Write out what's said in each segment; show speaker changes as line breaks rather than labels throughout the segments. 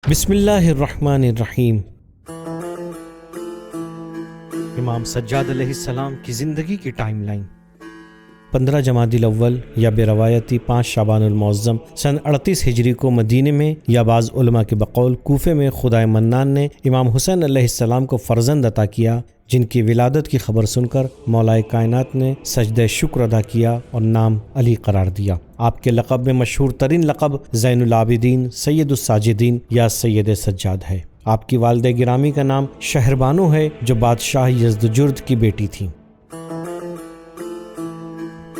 بسم اللہ الرحمن الرحیم۔ امام سجاد علیہ السلام کی زندگی کی ٹائم لائن 15 جمادی الاول یا بے روایتی 5 شعبان المعظم سن 38 ہجری کو مدینے میں یا بعض علماء کے بقول کوفے میں خدائے منان نے امام حسین علیہ السلام کو فرزند عطا کیا، جن کی ولادت کی خبر سن کر مولائے کائنات نے سجدہ شکر ادا کیا اور نام علی قرار دیا۔ آپ کے لقب میں مشہور ترین لقب زین العابدین، سید الساجدین یا سید سجاد ہے۔ آپ کی والدہ گرامی کا نام شہربانو ہے، جو بادشاہ یزدجرد کی بیٹی تھیں۔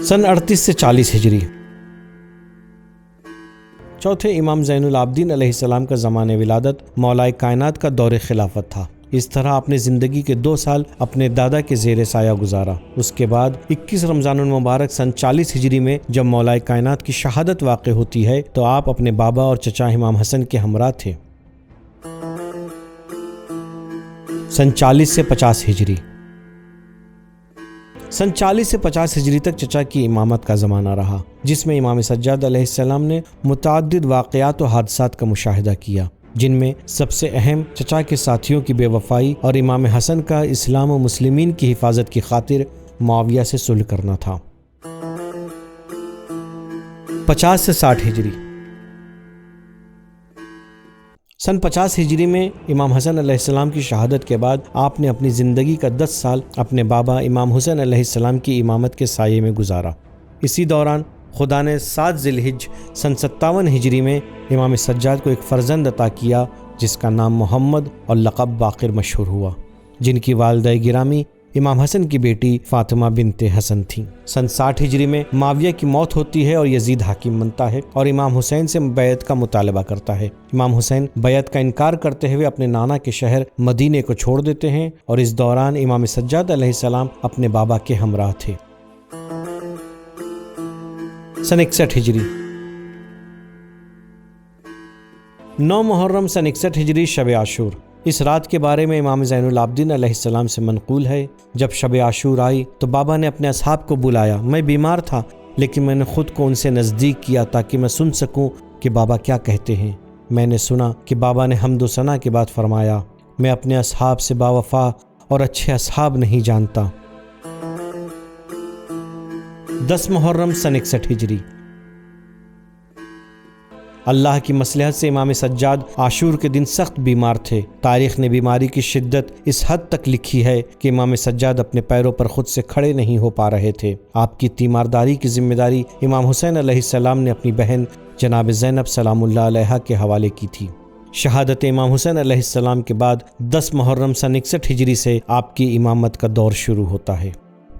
سن 38 سے 40 ہجری چوتھے امام زین العابدین علیہ السلام کا زمانِ ولادت مولائے کائنات کا دور خلافت تھا۔ اس طرح اپنے زندگی کے 2 سال اپنے دادا کے زیر سایہ گزارا۔ اس کے بعد 21 رمضان المبارک سن 40 ہجری میں جب مولائے کائنات کی شہادت واقع ہوتی ہے تو آپ اپنے بابا اور چچا امام حسن کے ہمراہ تھے۔ سن 40 سے 50 ہجری سن 40 سے 50 ہجری تک چچا کی امامت کا زمانہ رہا، جس میں امام سجاد علیہ السلام نے متعدد واقعات و حادثات کا مشاہدہ کیا، جن میں سب سے اہم چچا کے ساتھیوں کی بے وفائی اور امام حسن کا اسلام و مسلمین کی حفاظت کی خاطر معاویہ سے صلح کرنا تھا۔ 50 سے 60 ہجری سن 50 ہجری میں امام حسن علیہ السلام کی شہادت کے بعد آپ نے اپنی زندگی کا 10 سال اپنے بابا امام حسین علیہ السلام کی امامت کے سائے میں گزارا۔ اسی دوران خدا نے 7 ذی الحج سن 57 ہجری میں امام سجاد کو ایک فرزند عطا کیا، جس کا نام محمد اور لقب باقر مشہور ہوا، جن کی والدہ گرامی امام حسن کی بیٹی فاطمہ بنت حسن تھیں۔ سن 60 ہجری میں معاویہ کی موت ہوتی ہے اور یزید حاکم بنتا ہے اور امام حسین سے بیعت کا مطالبہ کرتا ہے۔ امام حسین بیعت کا انکار کرتے ہوئے اپنے نانا کے شہر مدینے کو چھوڑ دیتے ہیں اور اس دوران امام سجاد علیہ السلام اپنے بابا کے ہمراہ تھے۔ سن 61 ہجری 9 محرم سن 61 ہجری شب عاشور۔ اس رات کے بارے میں امام زین العابدین علیہ السلام سے منقول ہے، جب شب عاشور آئی تو بابا نے اپنے اصحاب کو بلایا۔ میں بیمار تھا، لیکن میں نے خود کو ان سے نزدیک کیا تاکہ میں سن سکوں کہ بابا کیا کہتے ہیں۔ میں نے سنا کہ بابا نے حمد و ثنا کے بعد فرمایا، میں اپنے اصحاب سے باوفا اور اچھے اصحاب نہیں جانتا۔ 10 محرم سن 61 ہجری اللہ کی مصلحت سے امام سجاد عاشور کے دن سخت بیمار تھے۔ تاریخ نے بیماری کی شدت اس حد تک لکھی ہے کہ امام سجاد اپنے پیروں پر خود سے کھڑے نہیں ہو پا رہے تھے۔ آپ کی تیمارداری کی ذمہ داری امام حسین علیہ السلام نے اپنی بہن جناب زینب سلام اللہ علیہا کے حوالے کی تھی۔ شہادت امام حسین علیہ السلام کے بعد 10 محرم سن 61 ہجری سے آپ کی امامت کا دور شروع ہوتا ہے۔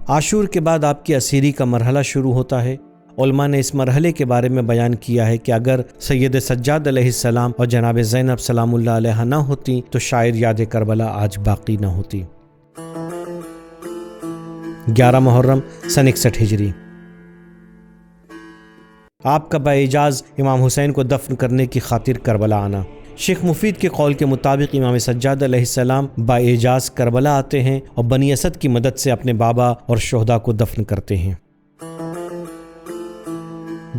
عاشور کے بعد آپ کی اسیری کا مرحلہ شروع ہوتا ہے۔ علماء نے اس مرحلے کے بارے میں بیان کیا ہے کہ اگر سید سجاد علیہ السلام اور جناب زینب سلام اللہ علیہا نہ ہوتی تو شاید یاد کربلا آج باقی نہ ہوتی۔ 11 محرم سن 61 ہجری آپ کا باعجاز امام حسین کو دفن کرنے کی خاطر کربلا آنا۔ شیخ مفید کے قول کے مطابق امام سجاد علیہ السلام باعجاز کربلا آتے ہیں اور بنی اسد کی مدد سے اپنے بابا اور شہداء کو دفن کرتے ہیں۔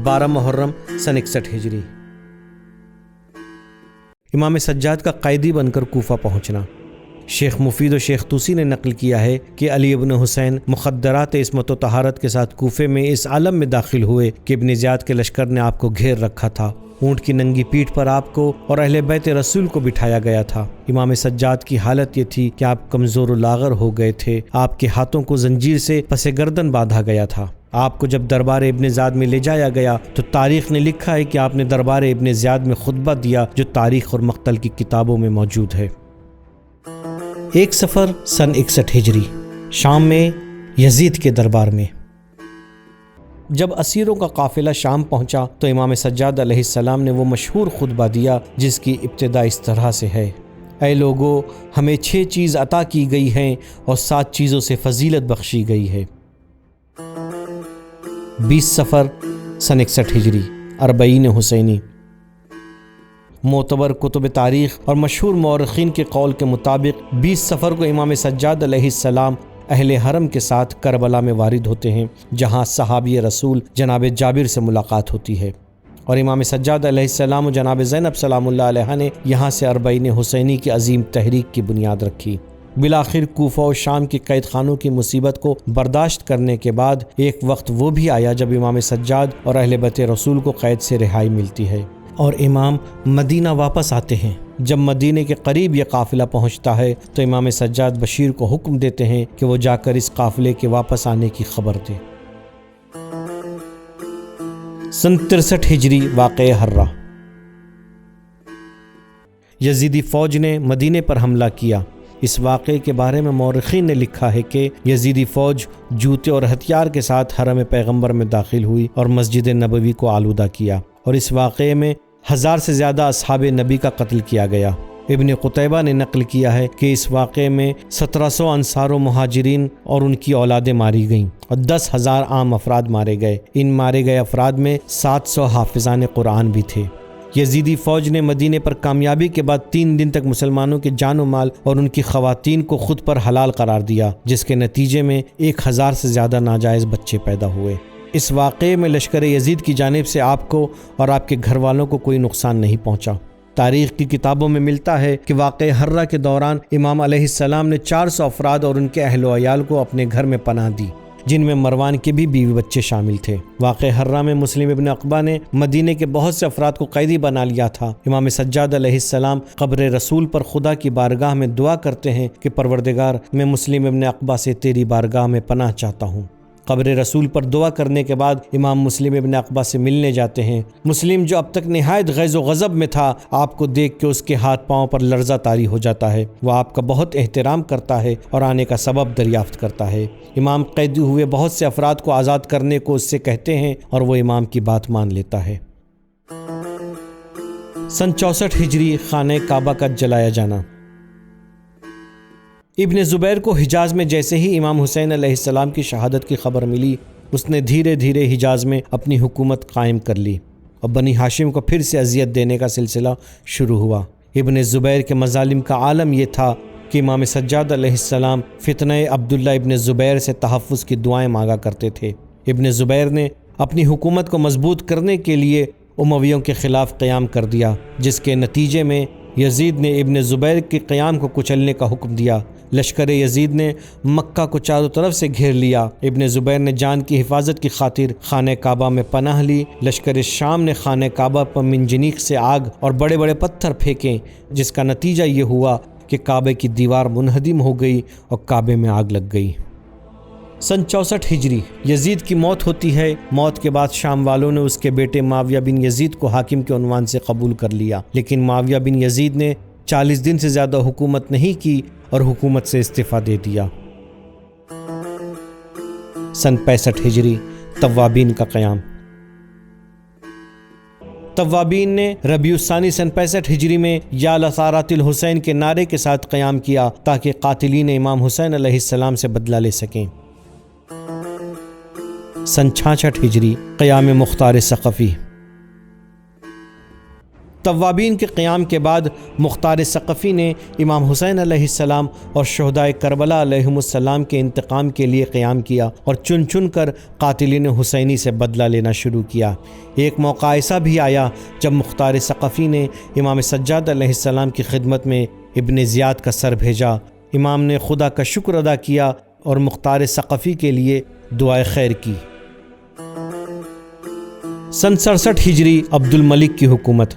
12 محرم سن 61 ہجری امام سجاد کا قیدی بن کر کوفہ پہنچنا۔ شیخ مفید و شیخ طوسی نے نقل کیا ہے کہ علی ابن حسین مخدرات عصمت و طہارت کے ساتھ کوفے میں اس عالم میں داخل ہوئے کہ ابن زیاد کے لشکر نے آپ کو گھیر رکھا تھا۔ اونٹ کی ننگی پیٹھ پر آپ کو اور اہل بیت رسول کو بٹھایا گیا تھا۔ امام سجاد کی حالت یہ تھی کہ آپ کمزور و لاغر ہو گئے تھے۔ آپ کے ہاتھوں کو زنجیر سے پس گردن باندھا گیا تھا۔ آپ کو جب دربار ابن زیاد میں لے جایا گیا تو تاریخ نے لکھا ہے کہ آپ نے دربار ابن زیاد میں خطبہ دیا، جو تاریخ اور مقتل کی کتابوں میں موجود ہے۔ 1 صفر سن 61 ہجری شام میں یزید کے دربار میں جب اسیروں کا قافلہ شام پہنچا تو امام سجاد علیہ السلام نے وہ مشہور خطبہ دیا جس کی ابتدا اس طرح سے ہے: اے لوگو، ہمیں 6 چیز عطا کی گئی ہیں اور 7 چیزوں سے فضیلت بخشی گئی ہے۔ 20 صفر سن 61 ہجری اربعین حسینی معتبر کتب تاریخ اور مشہور مورخین کے قول کے مطابق 20 صفر کو امام سجاد علیہ السلام اہل حرم کے ساتھ کربلا میں وارد ہوتے ہیں، جہاں صحابی رسول جناب جابر سے ملاقات ہوتی ہے۔ اور امام سجاد علیہ السلام و جناب زینب سلام اللہ علیہ نے یہاں سے اربعین حسینی کی عظیم تحریک کی بنیاد رکھی۔ بالآخر کوفہ و شام کی قید خانوں کی مصیبت کو برداشت کرنے کے بعد ایک وقت وہ بھی آیا جب امام سجاد اور اہل بیت رسول کو قید سے رہائی ملتی ہے اور امام مدینہ واپس آتے ہیں۔ جب مدینے کے قریب یہ قافلہ پہنچتا ہے تو امام سجاد بشیر کو حکم دیتے ہیں کہ وہ جا کر اس قافلے کے واپس آنے کی خبر دے۔ سن 63 ہجری واقعہ ہرہ۔ یزیدی فوج نے مدینے پر حملہ کیا۔ اس واقعے کے بارے میں مورخین نے لکھا ہے کہ یزیدی فوج جوتے اور ہتھیار کے ساتھ حرم پیغمبر میں داخل ہوئی اور مسجد نبوی کو آلودہ کیا، اور اس واقعے میں 1000 سے زیادہ اصحاب نبی کا قتل کیا گیا۔ ابن قتیبہ نے نقل کیا ہے کہ اس واقعے میں 1700 انصار و مہاجرین اور ان کی اولادیں ماری گئیں اور 10,000 عام افراد مارے گئے۔ ان مارے گئے افراد میں 700 حافظان قرآن بھی تھے۔ یزیدی فوج نے مدینے پر کامیابی کے بعد 3 دن تک مسلمانوں کے جان و مال اور ان کی خواتین کو خود پر حلال قرار دیا، جس کے نتیجے میں 1000 سے زیادہ ناجائز بچے پیدا ہوئے۔ اس واقعے میں لشکر یزید کی جانب سے آپ کو اور آپ کے گھر والوں کو کوئی نقصان نہیں پہنچا۔ تاریخ کی کتابوں میں ملتا ہے کہ واقعہ ہرہ کے دوران امام علیہ السلام نے 400 افراد اور ان کے اہل و عیال کو اپنے گھر میں پناہ دی، جن میں مروان کے بھی بیوی بچے شامل تھے۔ واقعہ ہرہ میں مسلم ابن عقبہ نے مدینے کے بہت سے افراد کو قیدی بنا لیا تھا۔ امام سجاد علیہ السلام قبر رسول پر خدا کی بارگاہ میں دعا کرتے ہیں کہ پروردگار، میں مسلم ابن عقبہ سے تیری بارگاہ میں پناہ چاہتا ہوں۔ قبر رسول پر دعا کرنے کے بعد امام مسلم ابن عقبہ سے ملنے جاتے ہیں۔ مسلم، جو اب تک نہایت غیظ و غضب میں تھا، آپ کو دیکھ کے اس کے ہاتھ پاؤں پر لرزہ طاری ہو جاتا ہے۔ وہ آپ کا بہت احترام کرتا ہے اور آنے کا سبب دریافت کرتا ہے۔ امام قید ہوئے بہت سے افراد کو آزاد کرنے کو اس سے کہتے ہیں اور وہ امام کی بات مان لیتا ہے۔ سن 64 ہجری خانہ کعبہ کا جلایا جانا۔ ابن زبیر کو حجاز میں جیسے ہی امام حسین علیہ السلام کی شہادت کی خبر ملی، اس نے دھیرے دھیرے حجاز میں اپنی حکومت قائم کر لی اور بنی ہاشم کو پھر سے اذیت دینے کا سلسلہ شروع ہوا۔ ابن زبیر کے مظالم کا عالم یہ تھا کہ امام سجاد علیہ السلام فتنہ عبداللہ ابن زبیر سے تحفظ کی دعائیں مانگا کرتے تھے۔ ابن زبیر نے اپنی حکومت کو مضبوط کرنے کے لیے امویوں کے خلاف قیام کر دیا، جس کے نتیجے میں یزید نے ابن زبیر کے قیام کو کچلنے کا حکم دیا۔ لشکر یزید نے مکہ کو چاروں طرف سے گھیر لیا۔ ابن زبیر نے جان کی حفاظت کی خاطر خانہ کعبہ میں پناہ لی۔ لشکر شام نے خانہ کعبہ پر منجنیق سے آگ اور بڑے بڑے پتھر پھینکے، جس کا نتیجہ یہ ہوا کہ کعبے کی دیوار منہدم ہو گئی اور کعبے میں آگ لگ گئی۔ سن 64 ہجری یزید کی موت ہوتی ہے۔ موت کے بعد شام والوں نے اس کے بیٹے معاویہ بن یزید کو حاکم کے عنوان سے قبول کر لیا، لیکن معاویہ بن یزید نے 40 دن سے زیادہ حکومت نہیں کی اور حکومت سے استعفیٰ دے دیا۔ سن 65 ہجری توابین کا قیام۔ توابین نے ربیع الثانی سن 65 ہجری میں یا لثارات الحسین کے نعرے کے ساتھ قیام کیا تاکہ قاتلین امام حسین علیہ السلام سے بدلہ لے سکیں۔ سن 66 ہجری قیام مختار ثقفی۔ توابین کے قیام کے بعد مختار ثقفی نے امام حسین علیہ السلام اور شہدائے کربلا علیہم السلام کے انتقام کے لیے قیام کیا اور چن چن کر قاتلین حسینی سے بدلہ لینا شروع کیا۔ ایک موقع ایسا بھی آیا جب مختار ثقفی نے امام سجاد علیہ السلام کی خدمت میں ابن زیاد کا سر بھیجا۔ امام نے خدا کا شکر ادا کیا اور مختار ثقفی کے لیے دعائے خیر کی۔ سن 67 ہجری عبد الملک کی حکومت۔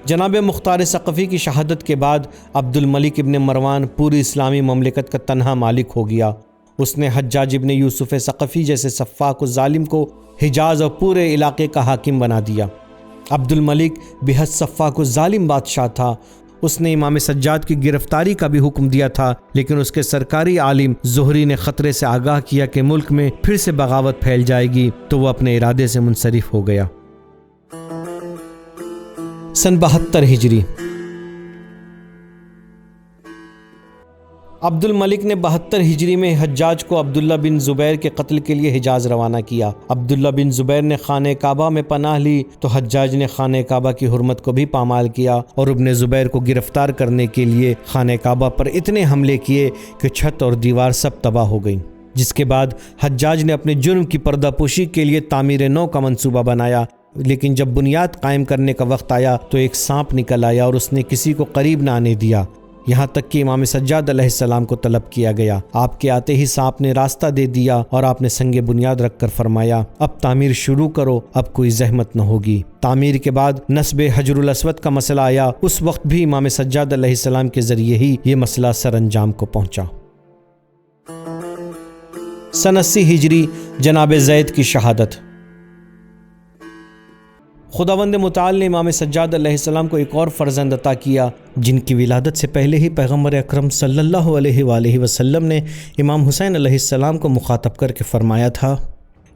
جناب مختار ثقفی کی شہادت کے بعد عبد الملک ابن مروان پوری اسلامی مملکت کا تنہا مالک ہو گیا۔ اس نے حجاج ابن یوسف ثقفی جیسے سفاک و ظالم کو حجاز اور پورے علاقے کا حاکم بنا دیا۔ عبد الملک بہت سفاک و ظالم بادشاہ تھا۔ اس نے امام سجاد کی گرفتاری کا بھی حکم دیا تھا، لیکن اس کے سرکاری عالم زہری نے خطرے سے آگاہ کیا کہ ملک میں پھر سے بغاوت پھیل جائے گی، تو وہ اپنے ارادے سے منصرف ہو گیا۔ سن 72 ہجری عبد الملک نے 72 ہجری میں حجاج کو عبداللہ بن زبیر کے قتل کے لیے حجاز روانہ کیا۔ عبداللہ بن زبیر نے خانہ کعبہ میں پناہ لی تو حجاج نے خانہ کعبہ کی حرمت کو بھی پامال کیا اور ابن زبیر کو گرفتار کرنے کے لیے خانہ کعبہ پر اتنے حملے کیے کہ چھت اور دیوار سب تباہ ہو گئیں۔ جس کے بعد حجاج نے اپنے جرم کی پردہ پوشی کے لیے تعمیر نو کا منصوبہ بنایا، لیکن جب بنیاد قائم کرنے کا وقت آیا تو ایک سانپ نکل آیا اور اس نے کسی کو قریب نہ آنے دیا، یہاں تک کہ امام سجاد علیہ السلام کو طلب کیا گیا۔ آپ کے آتے ہی سانپ نے راستہ دے دیا اور آپ نے سنگ بنیاد رکھ کر فرمایا، اب تعمیر شروع کرو، اب کوئی زحمت نہ ہوگی۔ تعمیر کے بعد نصب حجر الاسود کا مسئلہ آیا، اس وقت بھی امام سجاد علیہ السلام کے ذریعے ہی یہ مسئلہ سر انجام کو پہنچا۔ سن 80 ہجری جناب زید کی شہادت۔ خداوند متعال نے امام سجاد علیہ السلام کو ایک اور فرزند عطا کیا، جن کی ولادت سے پہلے ہی پیغمبر اکرم صلی اللہ علیہ وآلہ وسلم نے امام حسین علیہ السلام کو مخاطب کر کے فرمایا تھا،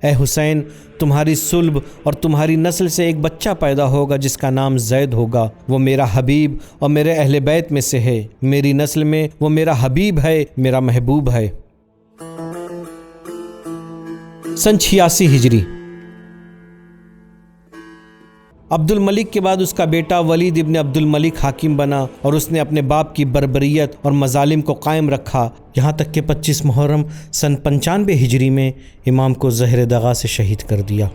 اے حسین، تمہاری صلب اور تمہاری نسل سے ایک بچہ پیدا ہوگا جس کا نام زید ہوگا، وہ میرا حبیب اور میرے اہل بیت میں سے ہے، میری نسل میں وہ میرا حبیب ہے، میرا محبوب ہے۔ سن 86 ہجری۔ عبد الملک کے بعد اس کا بیٹا ولید ابن عبد الملک حاکم بنا اور اس نے اپنے باپ کی بربریت اور مظالم کو قائم رکھا، یہاں تک کہ 25 محرم سن 95 ہجری میں امام کو زہر دغا سے شہید کر دیا۔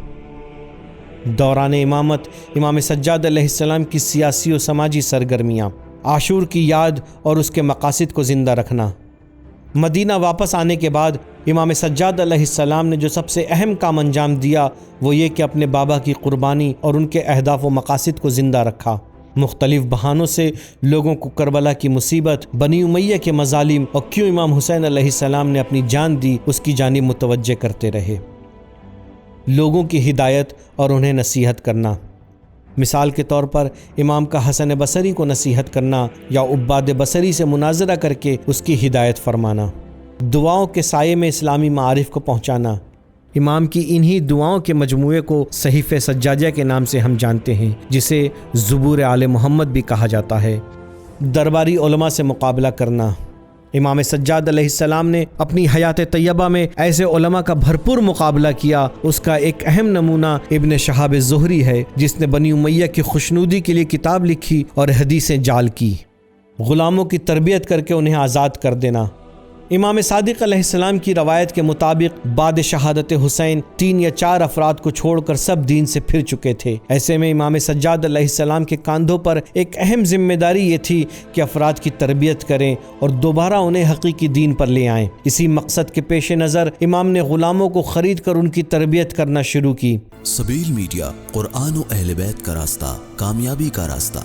دوران امامت امام سجاد علیہ السلام کی سیاسی و سماجی سرگرمیاں، عاشور کی یاد اور اس کے مقاصد کو زندہ رکھنا۔ مدینہ واپس آنے کے بعد امام سجاد علیہ السلام نے جو سب سے اہم کام انجام دیا وہ یہ کہ اپنے بابا کی قربانی اور ان کے اہداف و مقاصد کو زندہ رکھا۔ مختلف بہانوں سے لوگوں کو کربلا کی مصیبت، بنی امیہ کے مظالم اور کیوں امام حسین علیہ السلام نے اپنی جان دی اس کی جانب متوجہ کرتے رہے۔ لوگوں کی ہدایت اور انہیں نصیحت کرنا، مثال کے طور پر امام کا حسن بصری کو نصیحت کرنا یا عباد بصری سے مناظرہ کر کے اس کی ہدایت فرمانا، دعاؤں کے سائے میں اسلامی معارف کو پہنچانا۔ امام کی انہی دعاؤں کے مجموعے کو صحیفہ سجاجہ کے نام سے ہم جانتے ہیں، جسے زبور آل محمد بھی کہا جاتا ہے۔ درباری علماء سے مقابلہ کرنا، امام سجاد علیہ السلام نے اپنی حیات طیبہ میں ایسے علماء کا بھرپور مقابلہ کیا۔ اس کا ایک اہم نمونہ ابن شہاب الزہری ہے، جس نے بنی امیہ کی خوشنودی کے لیے کتاب لکھی اور حدیثیں جعل کی، غلاموں کی تربیت کر کے انہیں آزاد کر دینا۔ امام صادق علیہ السلام کی روایت کے مطابق بعد شہادت حسین 3 یا 4 افراد کو چھوڑ کر سب دین سے پھر چکے تھے۔ ایسے میں امام سجاد علیہ السلام کے کاندھوں پر ایک اہم ذمہ داری یہ تھی کہ افراد کی تربیت کریں اور دوبارہ انہیں حقیقی دین پر لے آئیں۔ اسی مقصد کے پیش نظر امام نے غلاموں کو خرید کر ان کی تربیت کرنا شروع کی۔
سبیل میڈیا، قرآن و اہل بیت کا راستہ، کامیابی کا راستہ۔